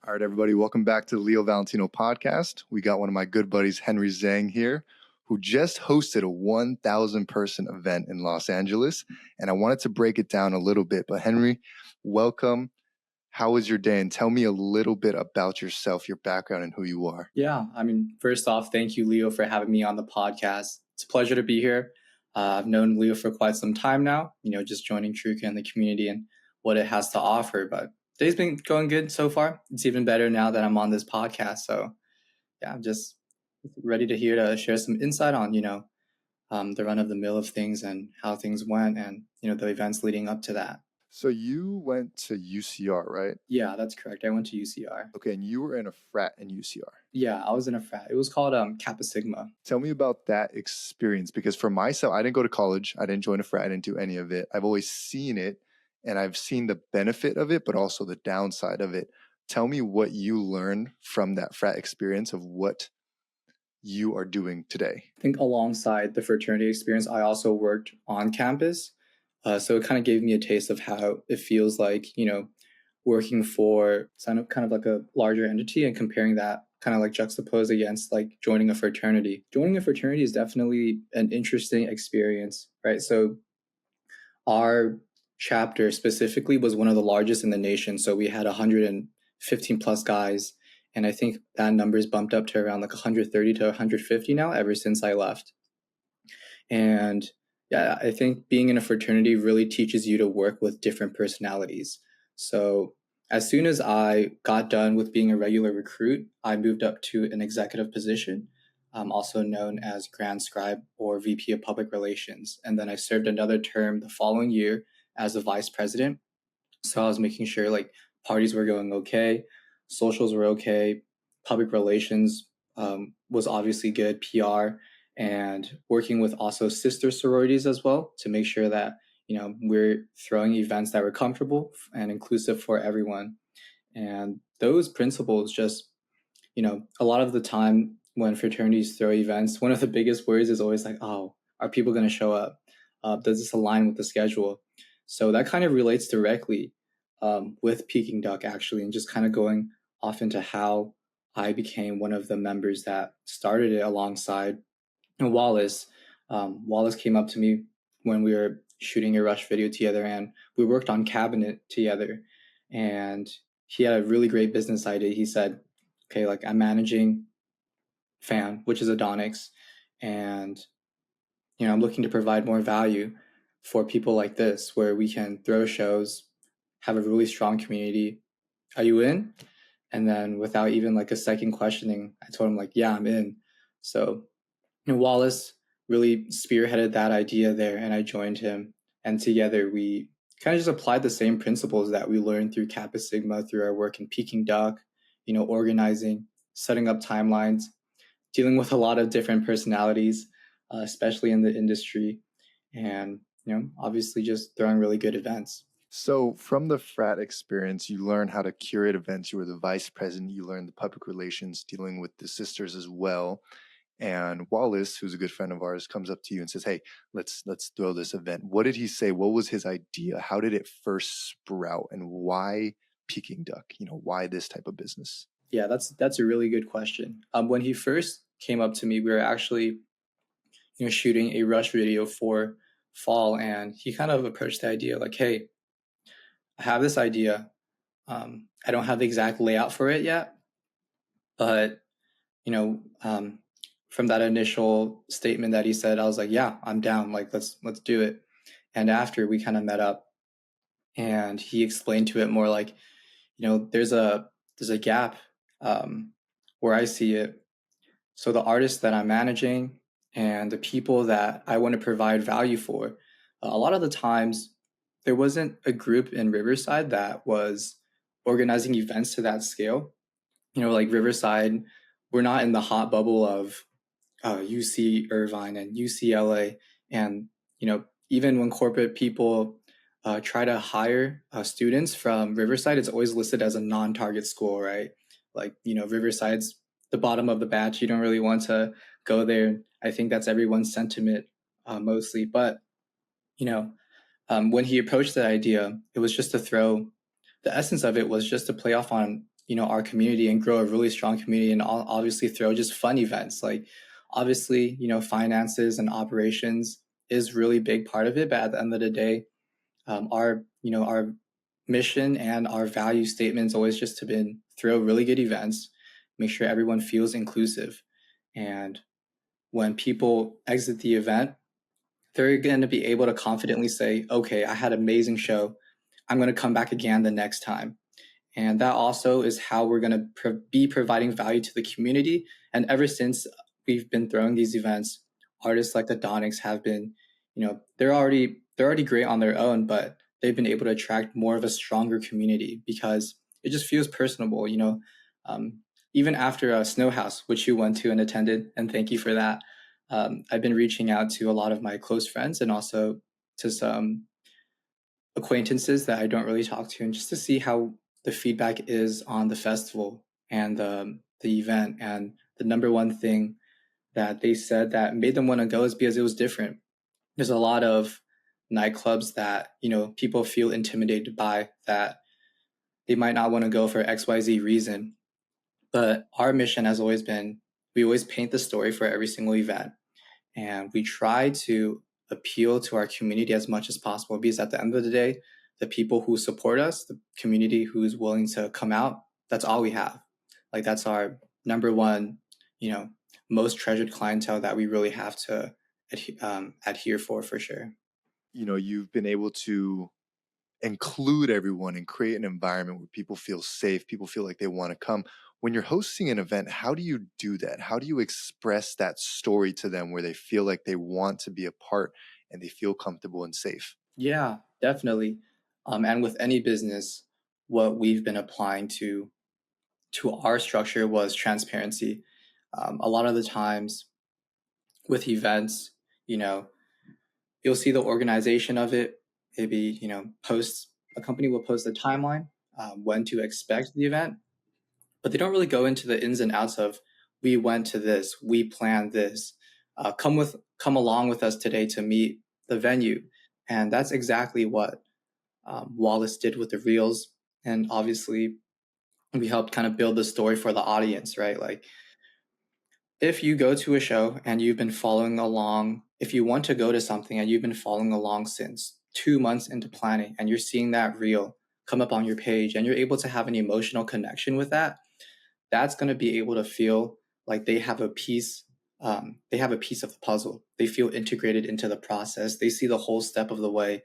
All right, everybody, welcome back to the Leo Valentino podcast. We got one of my good buddies, Henry Zhang, here, who just hosted a 1,000-person event in Los Angeles. And I wanted to break it down a little bit. But Henry, welcome. How was your day? And tell me a little bit about yourself, your background, and who you are. Yeah, first off, thank you, Leo, for having me on the podcast. It's a pleasure to be here. I've known Leo for quite some time now, just joining Truka and the community and what it has to offer. But day's been going good so far. It's even better now that I'm on this podcast. So yeah, I'm just ready to share some insight on, the run of the mill of things and how things went and, the events leading up to that. So you went to UCR, right? Yeah, that's correct. I went to UCR. Okay, and you were in a frat in UCR. Yeah, I was in a frat. It was called Kappa Sigma. Tell me about that experience, because for myself, I didn't go to college. I didn't join a frat. I didn't do any of it. I've always seen it, and I've seen the benefit of it, but also the downside of it. Tell me what you learned from that frat experience of what you are doing today. I think alongside the fraternity experience, I also worked on campus. So it kind of gave me a taste of how it feels like, working for kind of like a larger entity and comparing that kind of like juxtaposed against like joining a fraternity. Joining a fraternity is definitely an interesting experience, right? So our chapter specifically was one of the largest in the nation. So we had 115 plus guys. And I think that number is bumped up to around like 130 to 150 now, ever since I left. And yeah, I think being in a fraternity really teaches you to work with different personalities. So as soon as I got done with being a regular recruit, I moved up to an executive position, also known as Grand Scribe or VP of Public Relations. And then I served another term the following year as a vice president. So I was making sure like parties were going okay, socials were okay, public relations was obviously good, PR, and working with also sister sororities as well to make sure that we're throwing events that were comfortable and inclusive for everyone. And those principles just, a lot of the time when fraternities throw events, one of the biggest worries is always like, oh, are people going to show up? Does this align with the schedule? So that kind of relates directly with Peking Duck, actually, and just kind of going off into how I became one of the members that started it alongside Wallace. Wallace came up to me when we were shooting a Rush video together, and we worked on Cabinet together. And he had a really great business idea. He said, okay, like I'm managing Fan, which is Adonix, and I'm looking to provide more value for people like this, where we can throw shows, have a really strong community. Are you in? And then without even like a second questioning, I told him like, yeah, I'm in. So Wallace really spearheaded that idea there, and I joined him. And together we kind of just applied the same principles that we learned through Kappa Sigma, through our work in Peking Duck, organizing, setting up timelines, dealing with a lot of different personalities, especially in the industry, and obviously just throwing really good events. So from the frat experience, you learned how to curate events. You were the vice president. You learned the public relations, dealing with the sisters as well. And Wallace, who's a good friend of ours, comes up to you and says, hey, let's throw this event. What did he say? What was his idea? How did it first sprout? And why Peking Duck? Why this type of business? Yeah, that's a really good question. When he first came up to me, we were actually shooting a Rush video for fall, and he kind of approached the idea like, hey, I have this idea. I don't have the exact layout for it yet, but from that initial statement that he said, I was like, yeah, I'm down. Like, let's do it. And after we kind of met up, and he explained to it more like, there's a gap where I see it. So the artists that I'm managing and the people that I want to provide value for, a lot of the times there wasn't a group in Riverside that was organizing events to that scale. Like Riverside, we're not in the hot bubble of UC Irvine and UCLA. And, even when corporate people try to hire students from Riverside, it's always listed as a non-target school, right? Like, Riverside's the bottom of the batch. You don't really want to go there. I think that's everyone's sentiment mostly. But, when he approached the idea, it was just to throw, the essence of it was just to play off on our community and grow a really strong community, and obviously throw just fun events. Like, obviously, finances and operations is really big part of it, but at the end of the day, our mission and our value statements always just to been throw really good events, make sure everyone feels inclusive, and when people exit the event, they're going to be able to confidently say, okay, I had an amazing show, I'm going to come back again the next time. And that also is how we're going to be providing value to the community. And ever since we've been throwing these events, artists like the Donics have been, they're already great on their own, but they've been able to attract more of a stronger community because it just feels personable. Um, Even after a Snow House, which you went to and attended, and thank you for that. I've been reaching out to a lot of my close friends and also to some acquaintances that I don't really talk to, and just to see how the feedback is on the festival and the event. And the number one thing that they said that made them want to go is because it was different. There's a lot of nightclubs that people feel intimidated by, that they might not want to go for XYZ reason. But our mission has always been, we always paint the story for every single event, and we try to appeal to our community as much as possible, because at the end of the day, the people who support us, the community who's willing to come out, that's all we have. Like, that's our number one, most treasured clientele that we really have to adhere for sure. You've been able to include everyone and create an environment where people feel safe, people feel like they want to come. When you're hosting an event, how do you do that? How do you express that story to them where they feel like they want to be a part and they feel comfortable and safe? Yeah, definitely. And with any business, what we've been applying to our structure was transparency. A lot of the times with events, you know, you'll see the organization of it. Maybe, post a company will post a timeline, when to expect the event, but they don't really go into the ins and outs of, we went to this, we planned this, come along with us today to meet the venue. And that's exactly what Wallace did with the reels. And obviously, we helped kind of build the story for the audience, right? Like, if you go to a show and you've been following along, if you want to go to something and you've been following along since 2 months into planning, and you're seeing that reel come up on your page and you're able to have an emotional connection with that, that's going to be able to feel like they have a piece. They have a piece of the puzzle. They feel integrated into the process. They see the whole step of the way,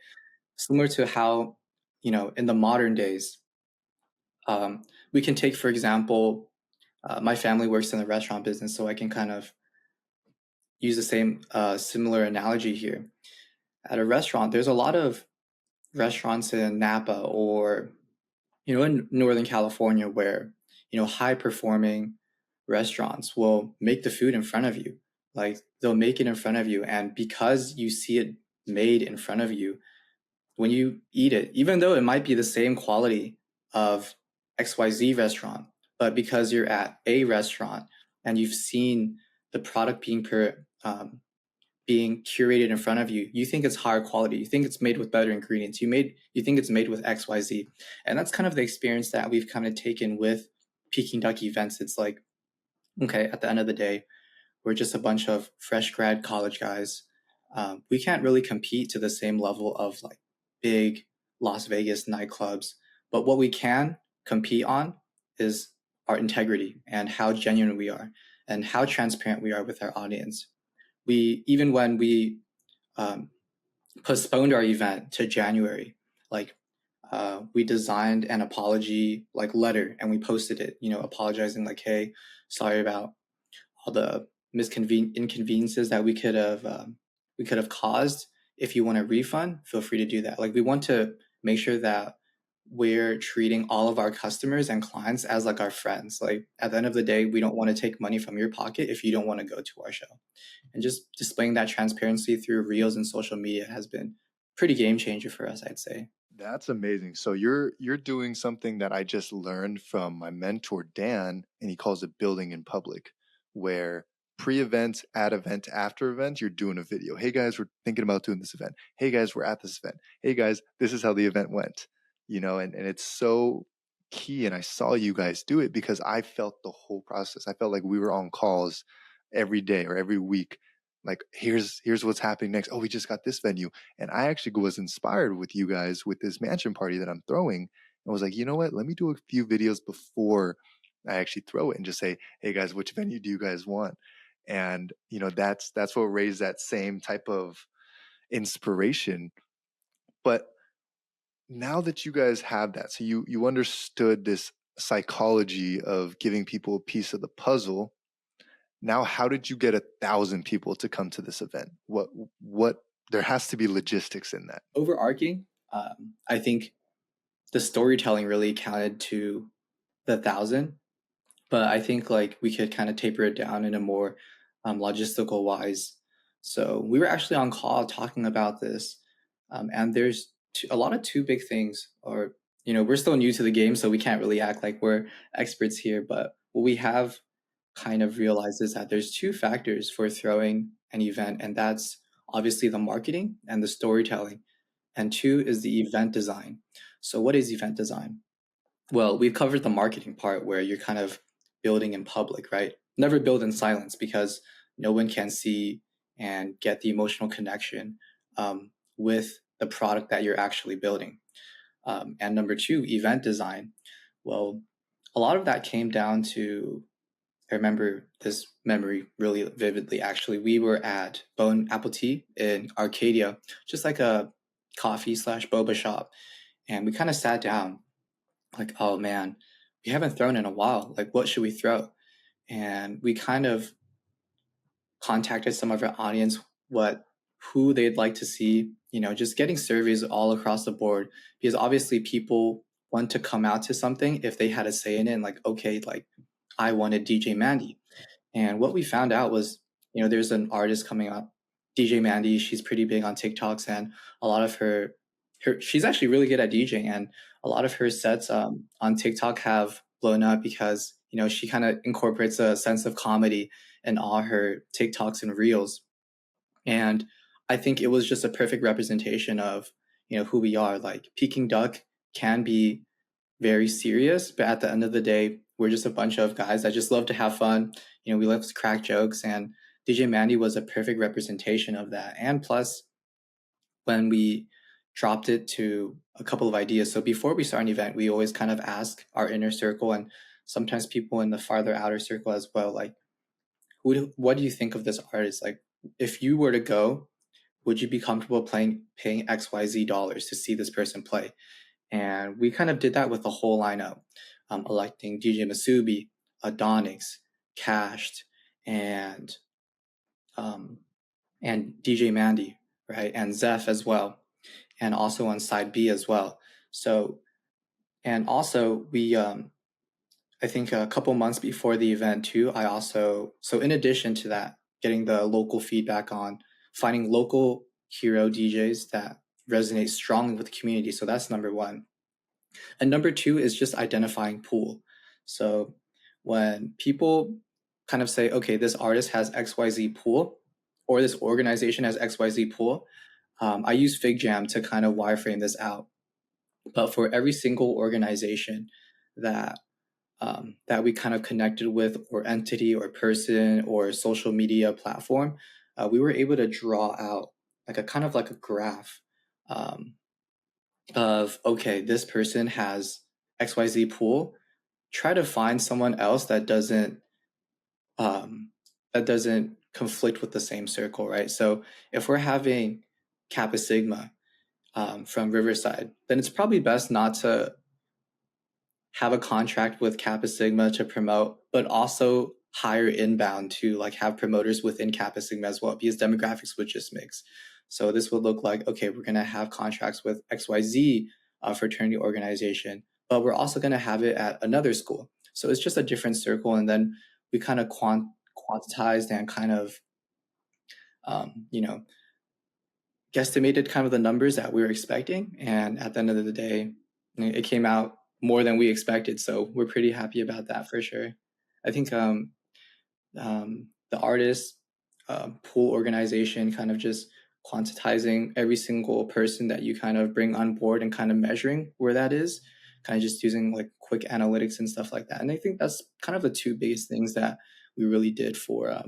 similar to how, in the modern days, we can take, for example, my family works in the restaurant business, so I can kind of use the same similar analogy here. At a restaurant, there's a lot of restaurants in Napa or in Northern California where high performing restaurants will make the food in front of you. Like, they'll make it in front of you, and because you see it made in front of you, when you eat it, even though it might be the same quality of XYZ restaurant, but because you're at a restaurant and you've seen the product being curated in front of you, you think it's higher quality. You think it's made with better ingredients. You think it's made with XYZ. And that's kind of the experience that we've kind of taken with Peking Duck events. It's like, okay, at the end of the day, we're just a bunch of fresh grad college guys. We can't really compete to the same level of like big Las Vegas nightclubs. But what we can compete on is our integrity and how genuine we are and how transparent we are with our audience. Even when we um, postponed our event to January, like, we designed an apology like letter and we posted it, apologizing like, hey, sorry about all the inconveniences that we could have caused. If you want a refund, feel free to do that. Like, we want to make sure that we're treating all of our customers and clients as like our friends. Like, at the end of the day, we don't want to take money from your pocket if you don't want to go to our show. And just displaying that transparency through reels and social media has been pretty game changer for us, I'd say. That's amazing. So you're doing something that I just learned from my mentor Dan, and he calls it building in public, where pre-event, at event, after event, you're doing a video. Hey guys, we're thinking about doing this event. Hey guys, we're at this event. Hey guys, this is how the event went. And it's so key, and I saw you guys do it because I felt the whole process. I felt like we were on calls every day or every week. Like, here's what's happening next. Oh, we just got this venue. And I actually was inspired with you guys with this mansion party that I'm throwing. And was like, you know what? Let me do a few videos before I actually throw it and just say, hey guys, which venue do you guys want? And that's what raised that same type of inspiration. But now that you guys have that, so you understood this psychology of giving people a piece of the puzzle. Now, how did you get 1,000 people to come to this event? What there has to be logistics in that. Overarching, I think the storytelling really counted to the 1,000, but I think like we could kind of taper it down in a more logistical wise. So we were actually on call talking about this, and there's a lot of two big things. Or we're still new to the game, so we can't really act like we're experts here. But what we have kind of realized is that there's two factors for throwing an event, and that's obviously the marketing and the storytelling, and two is the event design. So what is event design? Well, we've covered the marketing part where you're kind of building in public, right? Never build in silence because no one can see and get the emotional connection with the product that you're actually building. And number two, event design. Well, a lot of that came down to, I remember this memory really vividly. Actually, we were at Bone Apple Tea in Arcadia, just like a coffee slash boba shop. And we kind of sat down like, oh man, we haven't thrown in a while. Like, what should we throw? And we kind of contacted some of our audience, who they'd like to see, just getting surveys all across the board, because obviously people want to come out to something if they had a say in it. And like, okay, like I wanted DJ Mandy. And what we found out was, there's an artist coming up, DJ Mandy. She's pretty big on TikToks, and a lot of she's actually really good at DJing, and a lot of her sets on TikTok have blown up because she kind of incorporates a sense of comedy in all her TikToks and reels. And I think it was just a perfect representation of who we are. Like Peking Duck can be very serious, but at the end of the day, we're just a bunch of guys that just love to have fun. We love to crack jokes, and DJ Mandy was a perfect representation of that. And plus, when we dropped it to a couple of ideas, so before we start an event, we always kind of ask our inner circle and sometimes people in the farther outer circle as well, like, what do you think of this artist? Like, if you were to go, would you be comfortable paying XYZ dollars to see this person play? And we kind of did that with the whole lineup, electing DJ Masubi, Adonix, Cashed, and DJ Mandy, right? And Zeph as well, and also on side B as well. So, and also we, I think a couple months before the event too, so in addition to that, getting the local feedback on finding local hero DJs that resonate strongly with the community. So that's number one. And number two is just identifying pool. So when people kind of say, okay, this artist has XYZ pool, or this organization has XYZ pool, I use FigJam to kind of wireframe this out. But for every single organization that that we kind of connected with, or entity, or person, or social media platform, we were able to draw out like a kind of like a graph of, okay, this person has XYZ pool. Try to find someone else that doesn't conflict with the same circle, right? So if we're having Kappa Sigma from Riverside, then it's probably best not to have a contract with Kappa Sigma to promote, but also hire inbound to like have promoters within Kappa Sigma as well, because demographics would just mix. So this would look like, okay, we're going to have contracts with XYZ fraternity organization, but we're also going to have it at another school. So it's just a different circle. And then we kind of quantized and kind of, guesstimated kind of the numbers that we were expecting. And at the end of the day, it came out more than we expected. So we're pretty happy about that for sure. I think the artist pool organization, kind of just quantitizing every single person that you kind of bring on board and kind of measuring where that is, kind of just using like quick analytics and stuff like that. And I think that's kind of the two biggest things that we really did for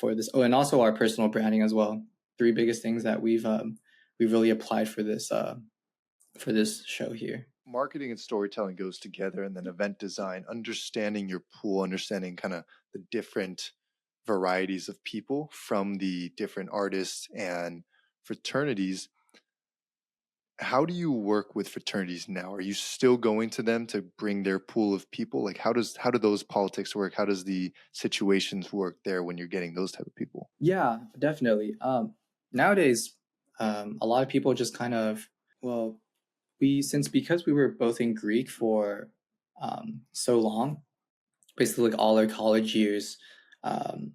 this. Oh, and also our personal branding as well. Three biggest things that we've really applied for this show here. Marketing and storytelling goes together, and then event design, understanding your pool, understanding kind of the different varieties of people from the different artists and fraternities. How do you work with fraternities now? Are you still going to them to bring their pool of people? Like how do those politics work? How does the situations work there when you're getting those type of people? Yeah, definitely. Nowadays, a lot of people just kind of, well, because we were both in Greek for so long, basically like all our college years, um,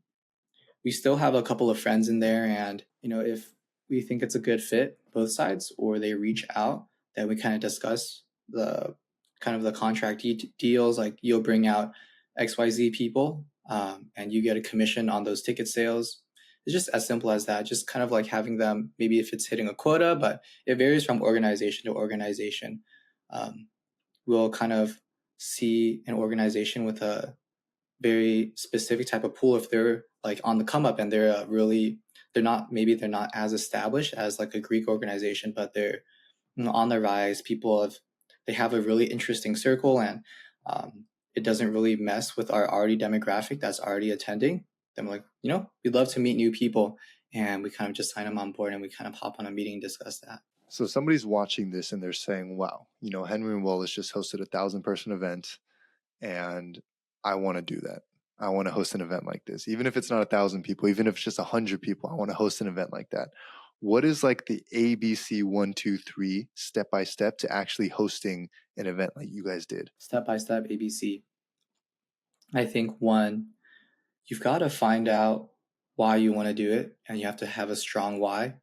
we still have a couple of friends in there, and if we think it's a good fit, both sides, or they reach out, then we kind of discuss the contract deals. Like you'll bring out XYZ people, and you get a commission on those ticket sales. It's just as simple as that. Just kind of like having them, maybe if it's hitting a quota, but it varies from organization to organization. Um, we'll kind of see an organization with a very specific type of pool if they're like on the come up and they're not as established as like a Greek organization, but they're on the rise. They have a really interesting circle, and it doesn't really mess with our already demographic that's already attending. Then we're like, we'd love to meet new people, and we kind of just sign them on board and we kind of hop on a meeting and discuss that. So somebody's watching this and they're saying, wow, Henry and Wallace just hosted a 1,000-person event, and I want to do that. I want to host an event like this. Even if it's not 1,000 people, even if it's just 100 people, I want to host an event like that. What is like the ABC 1, 2, 3 step by step to actually hosting an event like you guys did? Step by step ABC. I think one, you've got to find out why you want to do it, and you have to have a strong why,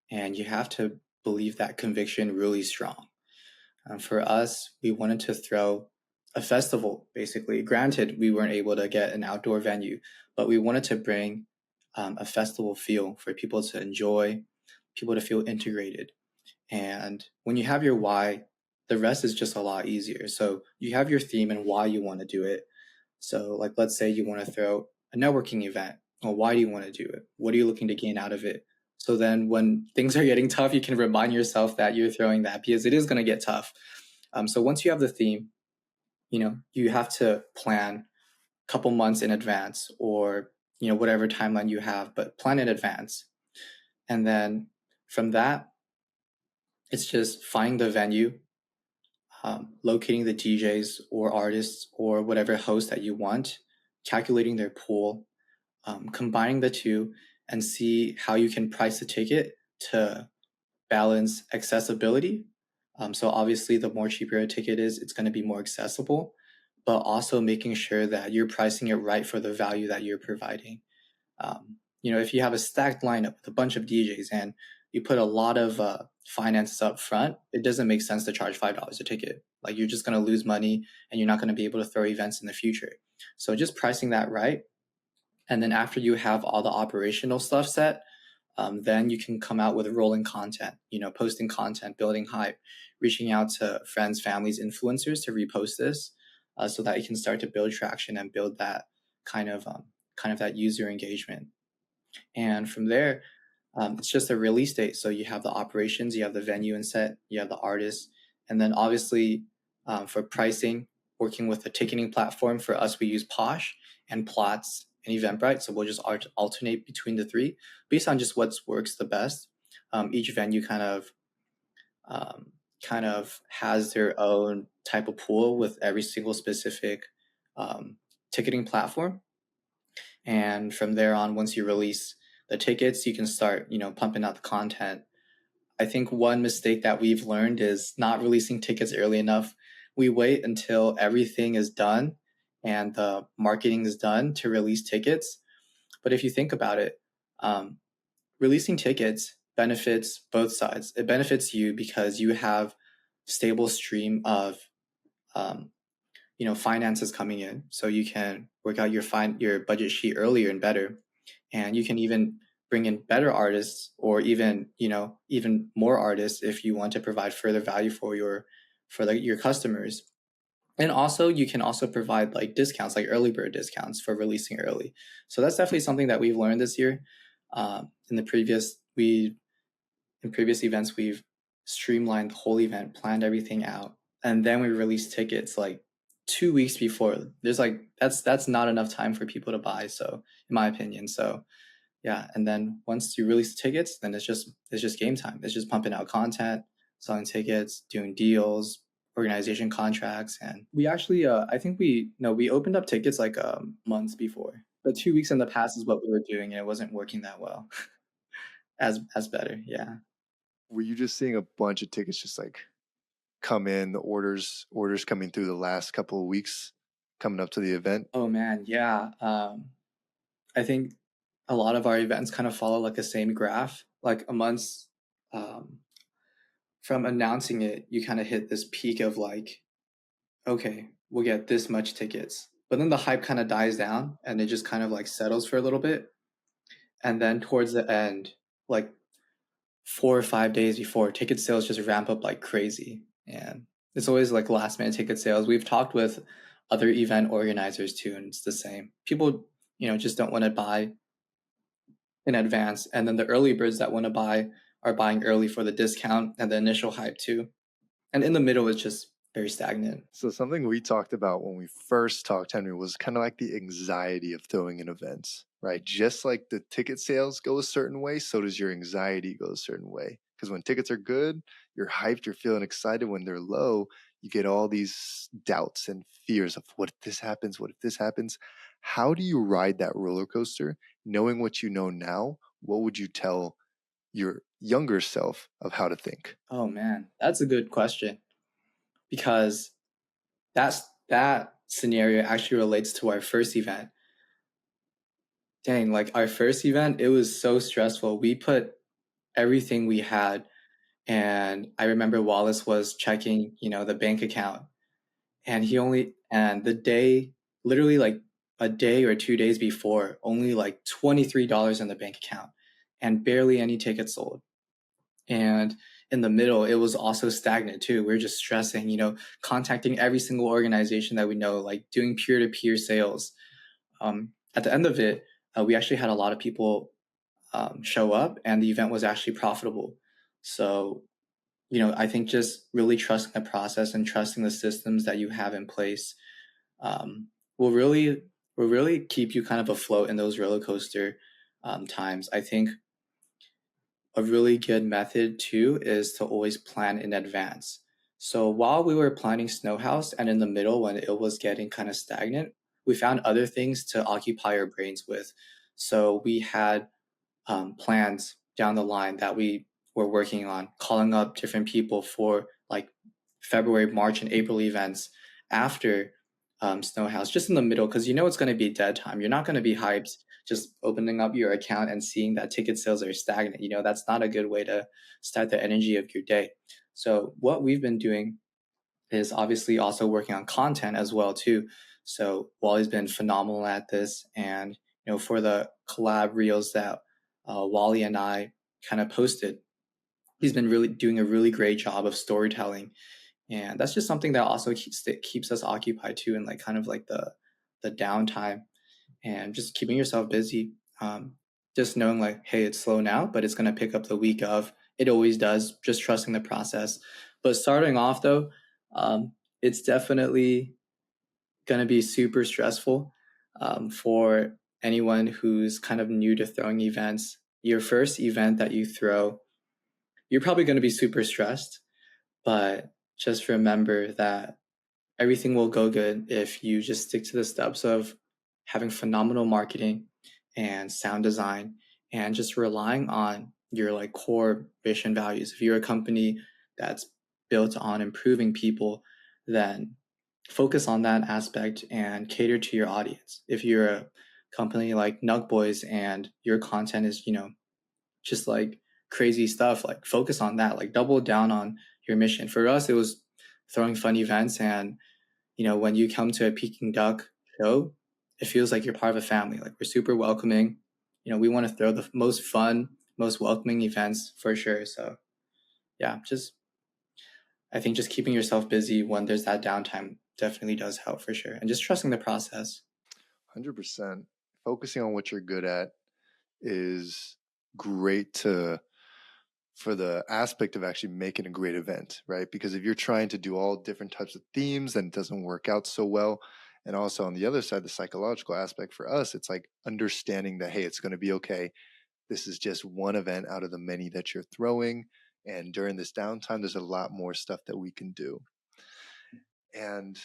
and you have to believe that conviction really strong. For us, we wanted to throw a festival, basically. Granted, we weren't able to get an outdoor venue, but we wanted to bring a festival feel for people to enjoy, people to feel integrated. And when you have your why, the rest is just a lot easier. So you have your theme and why you want to do it. So, like, let's say you want to throw a networking event. Well, why do you want to do it? What are you looking to gain out of it? So then when things are getting tough, you can remind yourself that you're throwing that, because it is going to get tough. So once you have the theme, you have to plan a couple months in advance, or, whatever timeline you have, but plan in advance. And then from that, it's just finding the venue, locating the DJs or artists or whatever host that you want, calculating their pool, combining the two, and see how you can price the ticket to balance accessibility. So obviously, the more cheaper a ticket is, it's going to be more accessible, but also making sure that you're pricing it right for the value that you're providing. If you have a stacked lineup with a bunch of DJs and you put a lot of finances up front, it doesn't make sense to charge $5 a ticket. Like, you're just going to lose money and you're not going to be able to throw events in the future. So just pricing that right. And then after you have all the operational stuff set, then you can come out with rolling content, posting content, building hype, reaching out to friends, families, influencers to repost this, so that you can start to build traction and build that kind of that user engagement. And from there, it's just a release date. So you have the operations, you have the venue and set, you have the artists, and then obviously for pricing, working with a ticketing platform. For us, we use Posh and Plots and Eventbrite. So we'll just alternate between the three based on just what works the best. Each venue kind of has their own type of pool with every single specific ticketing platform. And from there on, once you release the tickets, you can start, pumping out the content. I think one mistake that we've learned is not releasing tickets early enough. We wait until everything is done and the marketing is done to release tickets. But if you think about it, releasing tickets benefits both sides. It benefits you because you have stable stream of finances coming in, so you can work out your budget sheet earlier and better, and you can even bring in better artists, or even more artists if you want to provide further value for your customers. And also, you can also provide like discounts, like early bird discounts for releasing early. So that's definitely something that we've learned this year. In the previous events, we've streamlined the whole event, planned everything out, and then we released tickets like 2 weeks before. There's like that's not enough time for people to buy. So, in my opinion, so yeah. And then once you release the tickets, then it's just game time. It's just pumping out content, selling tickets, doing deals, organization contracts, and we actually I think we no we opened up tickets like months before. But 2 weeks in the past is what we were doing, and it wasn't working that well as better. Yeah. Were you just seeing a bunch of tickets just like come in, the orders coming through the last couple of weeks coming up to the event? Oh man, yeah. I think a lot of our events kind of follow like a same graph. Like a month's um, from announcing it, you kind of hit this peak of like, okay, we'll get this much tickets. But then the hype kind of dies down and it just kind of like settles for a little bit. And then towards the end, like 4 or 5 days before, ticket sales just ramp up like crazy. And it's always like last minute ticket sales. We've talked with other event organizers too, and it's the same. People, just don't want to buy in advance. And then the early birds that want to buy are buying early for the discount and the initial hype too. And in the middle, it's just very stagnant. So something we talked about when we first talked, Henry, was kind of like the anxiety of throwing in events, right? Just like the ticket sales go a certain way, so does your anxiety go a certain way. Because when tickets are good, you're hyped, you're feeling excited. When they're low, you get all these doubts and fears of what if this happens? What if this happens? How do you ride that roller coaster? Knowing what you know now, what would you tell your younger self of how to think? Oh man, that's a good question because that scenario actually relates to our first event. Dang, like our first event, it was so stressful. We put everything we had, and I remember Wallace was checking, the bank account, and the day, literally like a day or 2 days before, only like $23 in the bank account, and barely any tickets sold. And in the middle, it was also stagnant too. We are just stressing, contacting every single organization that we know, like doing peer to peer sales. At the end of it, we actually had a lot of people show up, and the event was actually profitable. So, I think just really trusting the process and trusting the systems that you have in place um, will really keep you kind of afloat in those roller coaster times. I think a really good method too is to always plan in advance. So while we were planning Snow House and in the middle when it was getting kind of stagnant, we found other things to occupy our brains with. So we had plans down the line that we were working on, calling up different people for like February, March, and April events after Snow House, just in the middle, because it's going to be dead time. You're not going to be hyped just opening up your account and seeing that ticket sales are stagnant. That's not a good way to start the energy of your day. So what we've been doing is obviously also working on content as well too. So Wally's been phenomenal at this, and for the collab reels that Wally and I kind of posted, he's been really doing a really great job of storytelling, and that's just something that also keeps us occupied too, and like kind of like the downtime, and just keeping yourself busy. Just knowing like, hey, it's slow now, but it's going to pick up the week of. It always does. Just trusting the process. But starting off though, it's definitely going to be super stressful for anyone who's kind of new to throwing events. Your first event that you throw, you're probably going to be super stressed, but just remember that everything will go good if you just stick to the steps of having phenomenal marketing and sound design and just relying on your like core mission values. If you're a company that's built on improving people, then focus on that aspect and cater to your audience. If you're a company like Nug Boys and your content is, just like crazy stuff, like focus on that, like double down on your mission. For us, it was throwing fun events, and when you come to a Peking Duck show, it feels like you're part of a family. Like we're super welcoming. We want to throw the most fun, most welcoming events for sure. So yeah, I think just keeping yourself busy when there's that downtime definitely does help for sure. And just trusting the process. 100%. Focusing on what you're good at is great to for the aspect of actually making a great event, right? Because if you're trying to do all different types of themes, then it doesn't work out so well. And also on the other side, the psychological aspect for us, it's like understanding that, hey, it's going to be okay. This is just one event out of the many that you're throwing. And during this downtime, there's a lot more stuff that we can do. And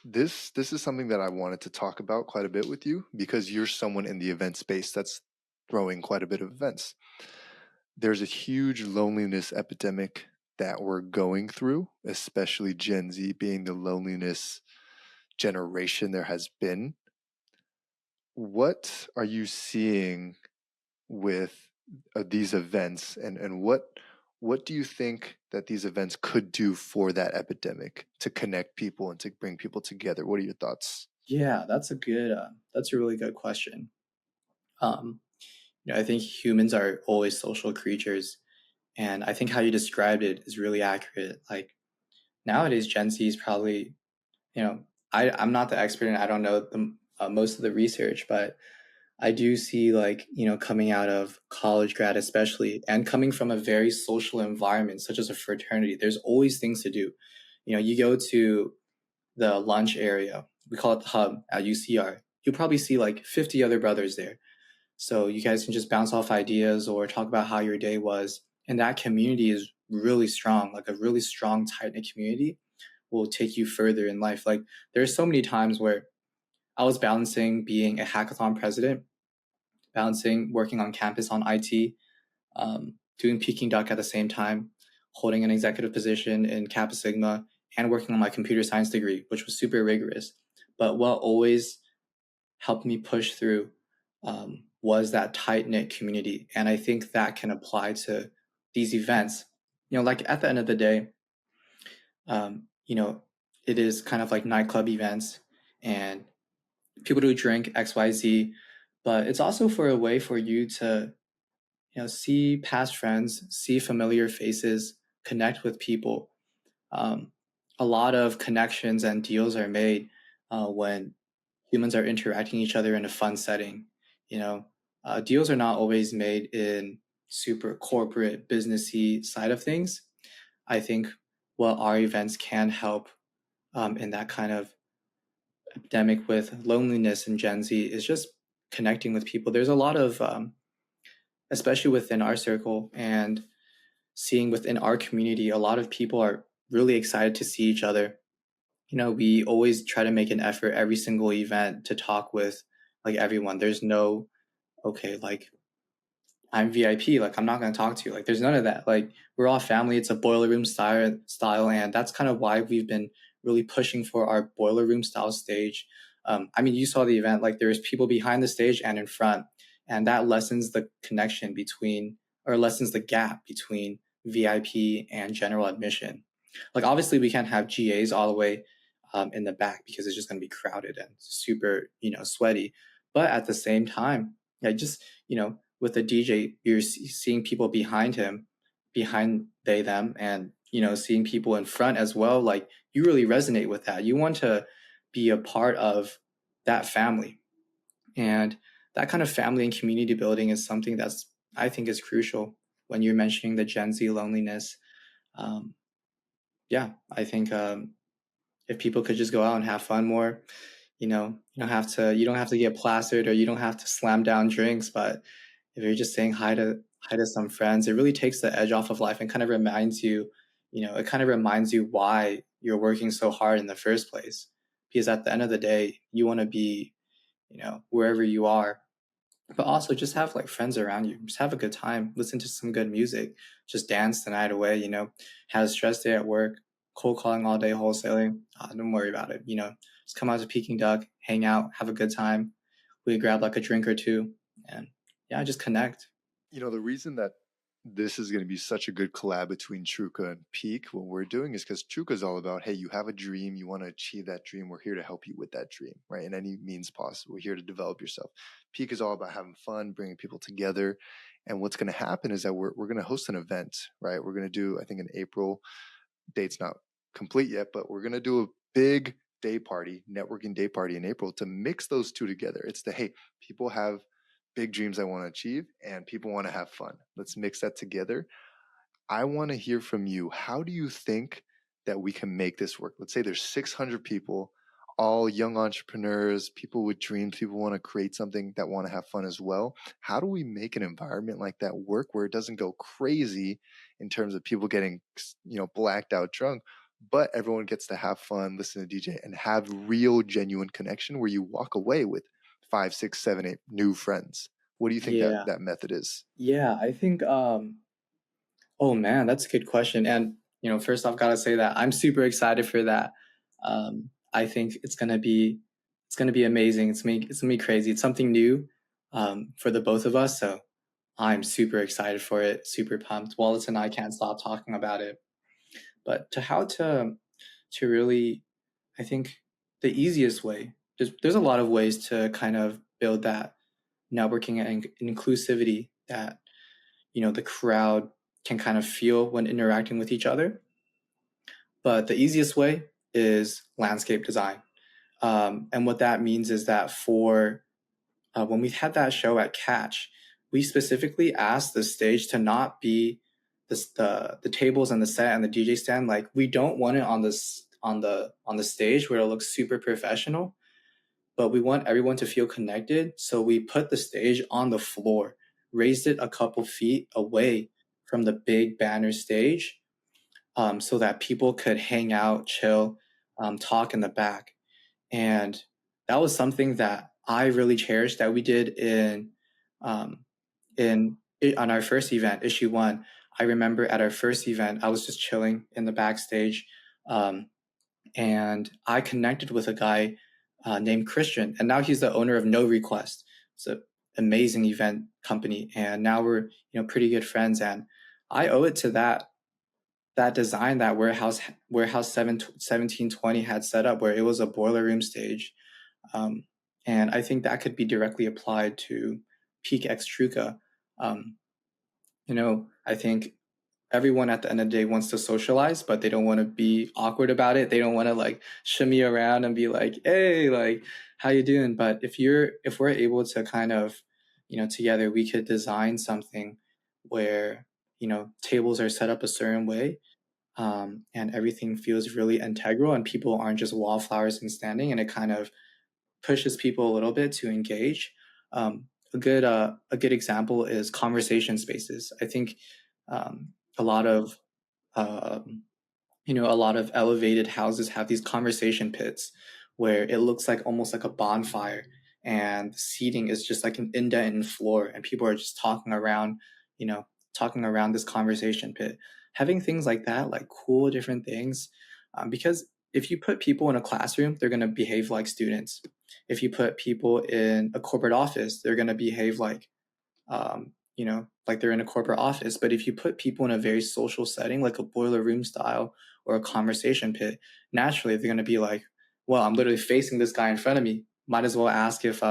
this is something that I wanted to talk about quite a bit with you because you're someone in the event space that's throwing quite a bit of events. There's a huge loneliness epidemic that we're going through, especially Gen Z being the loneliness generation there has been. What are you seeing with these events, and what do you think that these events could do for that epidemic to connect people and to bring people together? What are your thoughts? Yeah, that's a really good question. Um, I think humans are always social creatures, and I think how you described it is really accurate. Like nowadays, Gen Z is probably, I'm not the expert and I don't know most of the research, but I do see like, coming out of college grad, especially, and coming from a very social environment, such as a fraternity, there's always things to do. You go to the lunch area, we call it the hub at UCR, you'll probably see like 50 other brothers there. So you guys can just bounce off ideas or talk about how your day was. And that community is really strong, like a really strong, tight knit community will take you further in life. Like there's so many times where I was balancing being a hackathon president, balancing working on campus on IT, doing Peking Duck at the same time, holding an executive position in Kappa Sigma, and working on my computer science degree, which was super rigorous. But what always helped me push through was that tight knit community. And I think that can apply to these events. Like at the end of the day, um, you know, it is kind of like nightclub events and people do drink XYZ, but it's also for a way for you to, see past friends, see familiar faces, connect with people. Um, a lot of connections and deals are made when humans are interacting each other in a fun setting. You know, deals are not always made in super corporate businessy side of things. I think what our events can help in that kind of epidemic with loneliness in Gen Z is just connecting with people. There's a lot of, especially within our circle and seeing within our community, a lot of people are really excited to see each other. We always try to make an effort every single event to talk with like everyone. There's no, okay, like I'm VIP, like I'm not going to talk to you. Like there's none of that. Like we're all family. It's a boiler room style. And that's kind of why we've been really pushing for our boiler room style stage. I mean, you saw the event, like there's people behind the stage and in front, and that lessens the connection between, or lessens the gap between VIP and general admission. Like obviously we can't have GAs all the way in the back because it's just going to be crowded and super, sweaty. But at the same time, yeah, just, with the DJ, you're seeing people behind him, behind they, them, and, seeing people in front as well. Like you really resonate with that. You want to be a part of that family. And that kind of family and community building is something that's, I think, is crucial when you're mentioning the Gen Z loneliness. Um, yeah, I think if people could just go out and have fun more, you don't have to get plastered or you don't have to slam down drinks, but if you're just saying hi to some friends, it really takes the edge off of life and kind of reminds you, it kind of reminds you why you're working so hard in the first place. Because at the end of the day, you want to be, wherever you are, but also just have like friends around you. Just have a good time, listen to some good music, just dance the night away, have a stress day at work, cold calling all day, wholesaling. Don't worry about it, just come out to Peking Duck, hang out, have a good time. We grab like a drink or two and yeah, just connect. The reason that this is going to be such a good collab between Truka and Peak, what we're doing, is because Truka is all about, hey, you have a dream, you want to achieve that dream, we're here to help you with that dream, right? In any means possible. We're here to develop yourself. Peak is all about having fun, bringing people together. And what's going to happen is that we're going to host an event, right? We're going to do, I think in April, date's not complete yet, but we're gonna do a big day party, networking day party in April to mix those two together. It's the hey, people have big dreams I want to achieve, and people want to have fun. Let's mix that together. I want to hear from you. How do you think that we can make this work? Let's say there's 600 people, all young entrepreneurs, people with dreams, people want to create something that want to have fun as well. How do we make an environment like that work where it doesn't go crazy in terms of people getting, blacked out drunk, but everyone gets to have fun, listen to DJ, and have real, genuine connection where you walk away with 5, 6, 7, 8 new friends? What do you think that Yeah. that method is? Yeah, I think oh man, that's a good question. And first I've got to say that I'm super excited for that. I think it's gonna be amazing. It's gonna be crazy. It's something new for the both of us. So I'm super excited for it. Super pumped. Wallace and I can't stop talking about it. But to really, I think the easiest way. There's a lot of ways to kind of build that networking and inclusivity that the crowd can kind of feel when interacting with each other. But the easiest way is landscape design. And what that means is that for when we had that show at Catch, we specifically asked the stage to not be the tables and the set and the DJ stand. Like we don't want it on the stage where it looks super professional, but we want everyone to feel connected. So we put the stage on the floor, raised it a couple feet away from the big banner stage, so that people could hang out, chill, talk in the back. And that was something that I really cherished that we did um, on our first event, issue one. I remember at our first event, I was just chilling in the backstage, um, and I connected with a guy named Christian, and now he's the owner of No Request. It's an amazing event company, and now we're pretty good friends. And I owe it to that design that warehouse 1720 had set up, where it was a boiler room stage, um, and I think that could be directly applied to Peak X Truka. Um, I think everyone at the end of the day wants to socialize, but they don't want to be awkward about it. They don't want to like shimmy around and be like, "Hey, like, how you doing?" But if we're able to kind of, together we could design something where tables are set up a certain way, and everything feels really integral, and people aren't just wallflowers and standing, and it kind of pushes people a little bit to engage. A good example is conversation spaces. I think a lot of um, a lot of elevated houses have these conversation pits where it looks like almost like a bonfire, and the seating is just like an indent in the floor, and people are just you know, talking around this conversation pit. Having things like that, like cool different things, because if you put people in a classroom, they're going to behave like students. If you put people in a corporate office, they're going to behave like they're in a corporate office. But if you put people in a very social setting, like a boiler room style or a conversation pit, naturally they're going to be like, well, I'm literally facing this guy in front of me. Might as well ask if,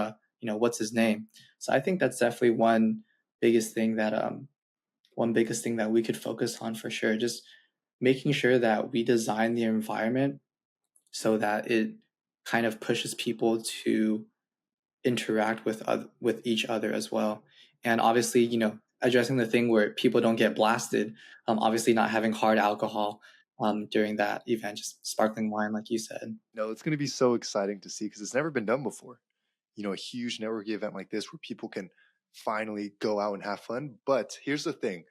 what's his name? So I think that's definitely one biggest thing that we could focus on for sure. Just making sure that we design the environment so that it kind of pushes people to interact with each other as well. And obviously, addressing the thing where people don't get blasted. Obviously, not having hard alcohol during that event, just sparkling wine, like you said. No, it's going to be so exciting to see because it's never been done before. A huge networking event like this where people can finally go out and have fun. But here's the thing.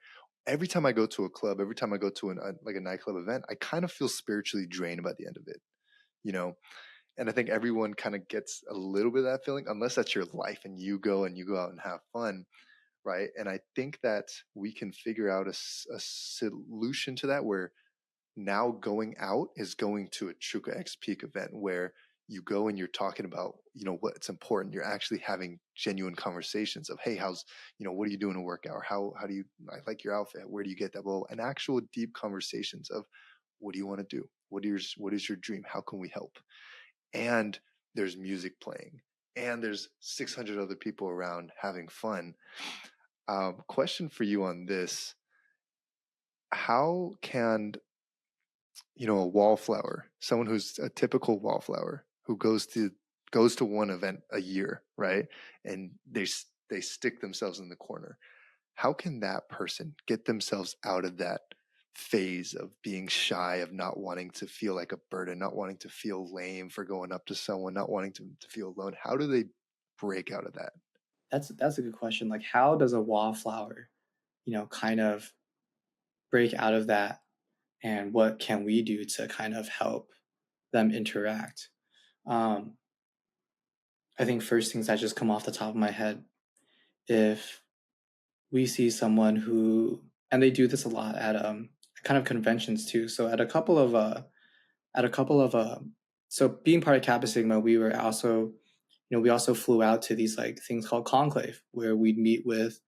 Every time I go to a club, every time I go to like a nightclub event, I kind of feel spiritually drained by the end of it, you know? And I think everyone kind of gets a little bit of that feeling, unless that's your life and you go out and have fun, right? And I think that we can figure out a solution to that where now going out is going to a Truka X Peak event where you go and you're talking about, what's important. You're actually having genuine conversations of, hey, what are you doing to work out? Or how do you, I like your outfit. Where do you get that? Well, and actual deep conversations of what do you want to do? What is your dream? How can we help? And there's music playing and there's 600 other people around having fun. Question for you on this. How can a wallflower, someone who's a typical wallflower who goes to one event a year, right? And they stick themselves in the corner. How can that person get themselves out of that phase of being shy, of not wanting to feel like a burden, not wanting to feel lame for going up to someone, not wanting to feel alone? How do they break out of that? That's a good question. Like, how does a wallflower, kind of break out of that, and what can we do to kind of help them interact? Um, I think first things that just come off the top of my head, if we see someone who, and they do this a lot at kind of conventions too. So at a couple of so being part of Kappa Sigma, we were also, we also flew out to these like things called conclave, where we'd meet with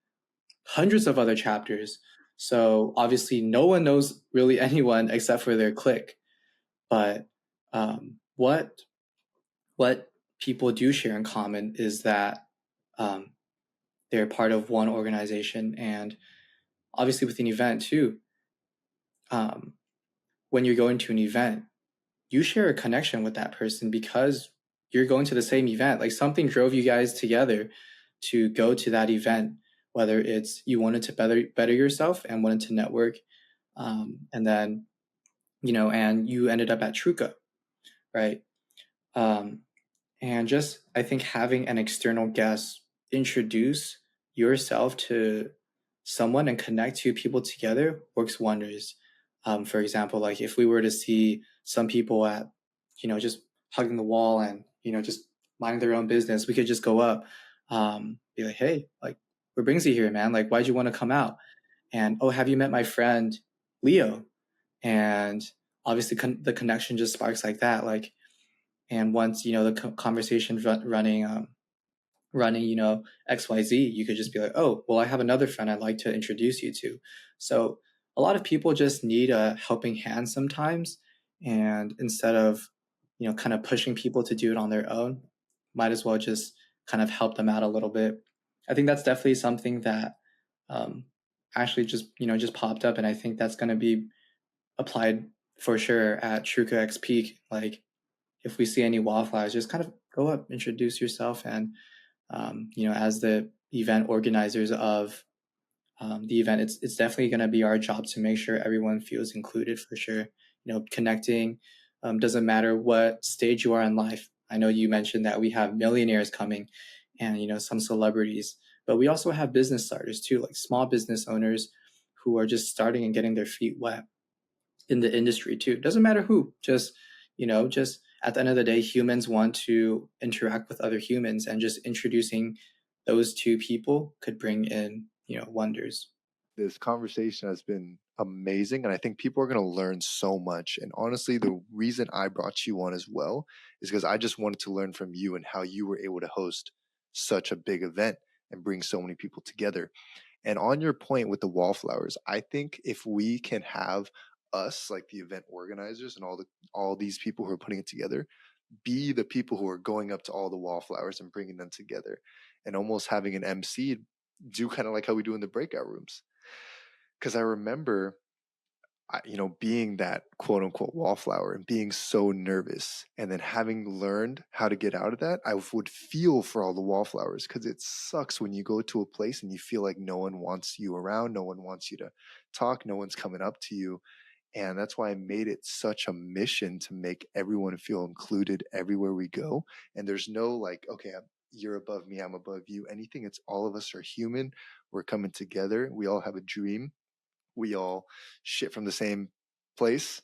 hundreds of other chapters. So obviously no one knows really anyone except for their clique. But what people do share in common is that um, they're part of one organization, and obviously with an event too. Um, when you're going to an event, you share a connection with that person because you're going to the same event. Like something drove you guys together to go to that event, whether it's you wanted to better yourself and wanted to network, and then and you ended up at Truka, right? Um, and just I think having an external guest introduce yourself to someone and connect two people together works wonders. For example, like if we were to see some people at, just hugging the wall and, just minding their own business, we could just go up, be like, hey, like, what brings you here, man? Like, why'd you want to come out? And, oh, have you met my friend Leo? And obviously the connection just sparks like that. Like, and once, the conversation running, XYZ, you could just be like, oh, well, I have another friend I'd like to introduce you to. So a lot of people just need a helping hand sometimes. And instead of, kind of pushing people to do it on their own, might as well just kind of help them out a little bit. I think that's definitely something that um, actually just popped up. And I think that's going to be applied for sure at Truka X Peak. Like, if we see any wallflowers, just kind of go up, introduce yourself, and as the event organizers of the event, it's definitely going to be our job to make sure everyone feels included for sure. Connecting doesn't matter what stage you are in life. I know you mentioned that we have millionaires coming, and some celebrities, but we also have business starters too, like small business owners who are just starting and getting their feet wet in the industry too. Doesn't matter who, just at the end of the day, humans want to interact with other humans, and just introducing those two people could bring in, wonders. This conversation has been amazing, and I think people are going to learn so much. And honestly, the reason I brought you on as well is because I just wanted to learn from you and how you were able to host such a big event and bring so many people together. And on your point with the wallflowers, I think if we can have us, like the event organizers and all these people who are putting it together, be the people who are going up to all the wallflowers and bringing them together, and almost having an MC do kind of like how we do in the breakout rooms. Because I remember, being that quote unquote wallflower and being so nervous, and then having learned how to get out of that, I would feel for all the wallflowers, because it sucks when you go to a place and you feel like no one wants you around, no one wants you to talk, no one's coming up to you. And that's why I made it such a mission to make everyone feel included everywhere we go. And there's no like, okay, you're above me, I'm above you, anything. It's all of us are human. We're coming together. We all have a dream. We all shit from the same place.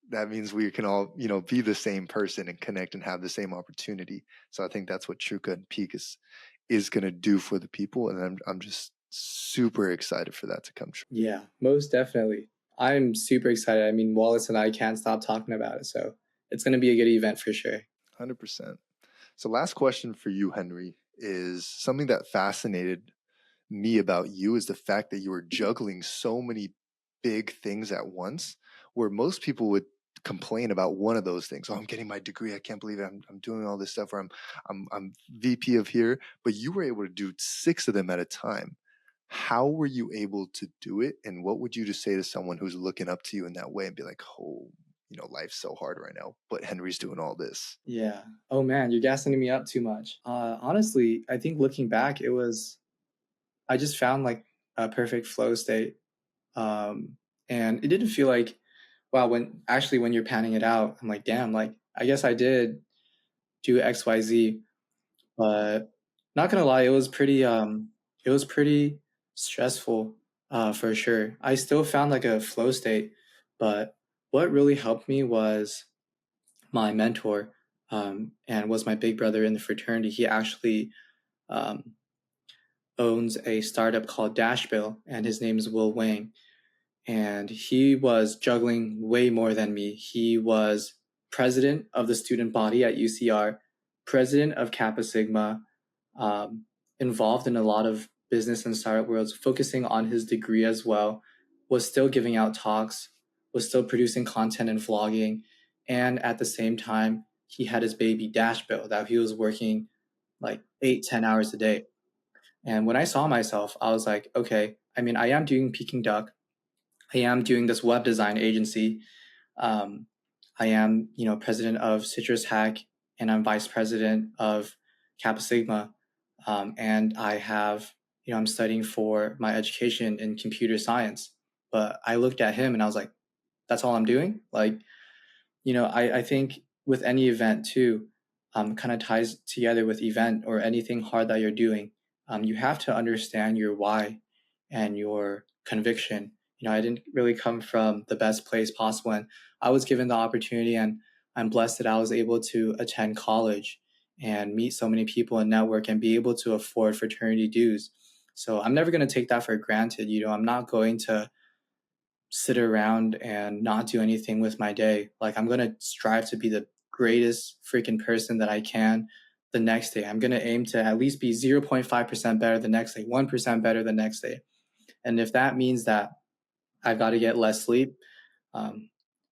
That means we can all, be the same person and connect and have the same opportunity. So I think that's what Truka and Peak is going to do for the people. And I'm just super excited for that to come true. Yeah, most definitely. I'm super excited. I mean, Wallace and I can't stop talking about it. So it's going to be a good event for sure. 100%. So last question for you, Henry, is something that fascinated me about you is the fact that you were juggling so many big things at once, where most people would complain about one of those things. Oh, I'm getting my degree. I can't believe it. I'm doing all this stuff, or I'm VP of here. But you were able to do 6 of them at a time. How were you able to do it? And what would you just say to someone who's looking up to you in that way and be like, oh, life's so hard right now, but Henry's doing all this. Yeah. Oh man, you're gassing me up too much. Honestly, I think looking back, I just found like a perfect flow state. Um, and it didn't feel like, wow, when you're panning it out, I'm like, damn, like, I guess I did do XYZ, but not gonna lie, it was pretty stressful, for sure. I still found like a flow state, but what really helped me was my mentor, and was my big brother in the fraternity. He actually um, owns a startup called Dashbill, and his name is Will Wang. And he was juggling way more than me. He was president of the student body at UCR, president of Kappa Sigma, um, involved in a lot of business and startup worlds, focusing on his degree as well, was still giving out talks, was still producing content and vlogging. And at the same time, he had his baby Dash Bill that he was working like 8, 10 hours a day. And when I saw myself, I was like, okay, I mean, I am doing Peking Duck. I am doing this web design agency. Um, I am, president of Citrus Hack, and I'm vice president of Kappa Sigma. And I have, I'm studying for my education in computer science. But I looked at him and I was like, that's all I'm doing? Like, I think with any event too, kind of ties together with event or anything hard that you're doing. You have to understand your why and your conviction. I didn't really come from the best place possible, and I was given the opportunity, and I'm blessed that I was able to attend college and meet so many people and network and be able to afford fraternity dues. So I'm never going to take that for granted. I'm not going to sit around and not do anything with my day. Like, I'm going to strive to be the greatest freaking person that I can the next day. I'm going to aim to at least be 0.5% better the next day, 1% better the next day. And if that means that I've got to get less sleep, um,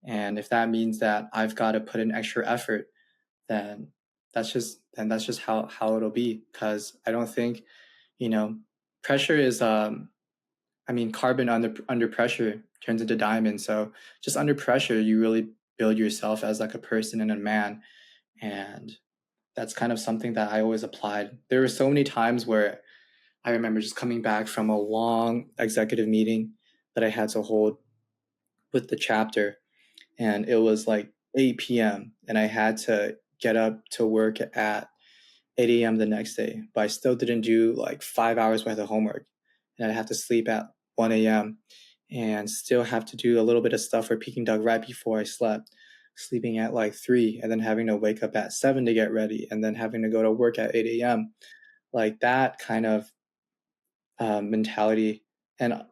and if that means that I've got to put in extra effort, then that's just how it'll be. Because I don't think, you know, pressure is I mean, carbon under pressure turns into diamond. So just under pressure, you really build yourself as like a person and a man. And that's kind of something that I always applied. There were so many times where I remember just coming back from a long executive meeting that I had to hold with the chapter, and it was like 8 p.m. and I had to get up to work at 8 a.m. the next day, but I still didn't do like 5 hours worth of homework. And I'd have to sleep at 1 a.m. and still have to do a little bit of stuff for Peking Dog right before I slept, sleeping at like 3 and then having to wake up at 7 to get ready and then having to go to work at 8 a.m. Like that kind of mentality, and,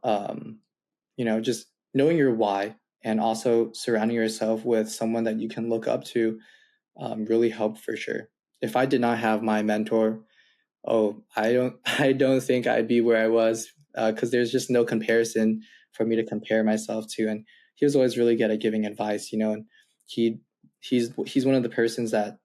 just knowing your why and also surrounding yourself with someone that you can look up to really helped for sure. If I did not have my mentor, oh, I don't think I'd be where I was, because there's just no comparison for me to compare myself to. And he was always really good at giving advice, and he he's one of the persons that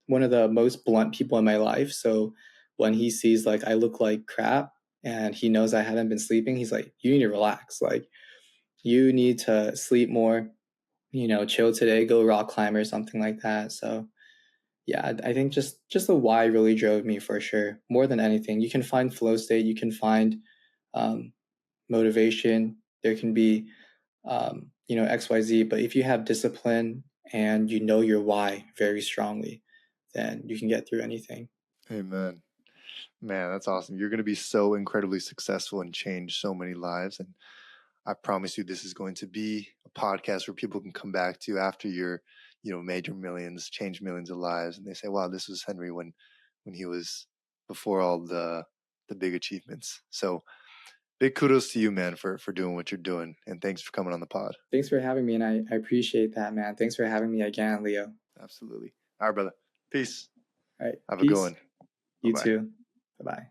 one of the most blunt people in my life. So when he sees like I look like crap and he knows I haven't been sleeping, he's like, you need to relax. Like, you need to sleep more, chill today, go rock climb or something like that. So yeah, I think just the why really drove me for sure. More than anything, you can find flow state, you can find um, motivation. There can be XYZ, but if you have discipline and you know your why very strongly, then you can get through anything. Amen. Man, that's awesome. You're going to be so incredibly successful and change so many lives. And I promise you, this is going to be a podcast where people can come back to after you're, made your millions, changed millions of lives, and they say, "Wow, this was Henry when he was before all the big achievements." So, big kudos to you, man, for doing what you're doing, and thanks for coming on the pod. Thanks for having me, and I appreciate that, man. Thanks for having me again, Leo. Absolutely. All right, brother. Peace. All right, Have a good peace. one. Bye You bye. too. Bye bye.